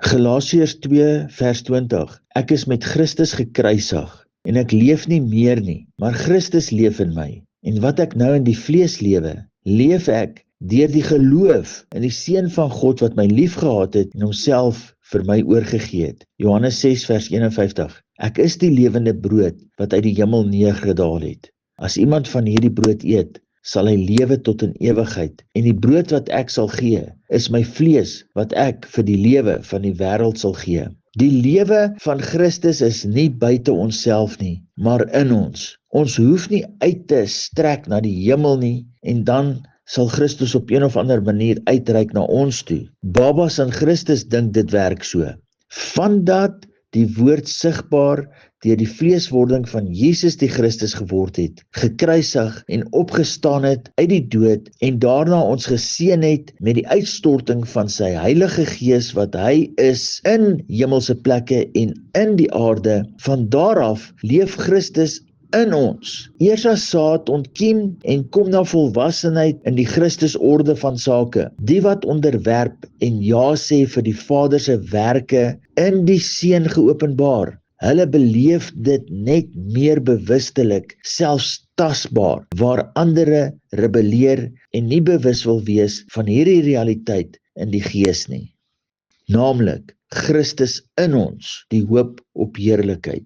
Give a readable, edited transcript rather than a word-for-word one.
Galasiërs 2 vers 20. Ek is met Christus gekruisig, en ek leef nie meer nie, maar Christus leef in my. En wat ek nou in die vlees lewe, leef ek deur die geloof in die Seun van God wat my liefgehad het en homself vir my oorgegee het. Johannes 6 vers 51. Ek is die lewende brood wat uit die hemel neergedaal het. As iemand van hierdie brood eet, sal hy lewe tot in ewigheid. En die brood wat ek sal gee, is my vlees wat ek vir die lewe van die wêreld sal gee. Die lewe van Christus is nie buite onsself nie, maar in ons. Ons hoef nie uit te strek na die hemel nie, en dan sal Christus op een of ander manier uitreik na ons toe. Babas in Christus dink dit werk so. Vandat die woord sigbaar deur die vleeswording van Jesus die Christus geword het, gekruisig en opgestaan het uit die dood en daarna ons geseën het met die uitstorting van sy Heilige Gees wat hy is in hemelse plekke en in die aarde. Van daar af leef Christus in ons. Eers as saad ontkiem en kom na volwassenheid in die Christusorde van sake. Die wat onderwerp en ja sê vir die Vader se werke in die Seun geopenbaar. Hulle beleef dit net meer bewustelik, selfs tasbaar, waar ander rebelleer en nie bewus wil wees van hierdie realiteit in die gees nie. Naamlik Christus in ons, die hoop op heerlikheid.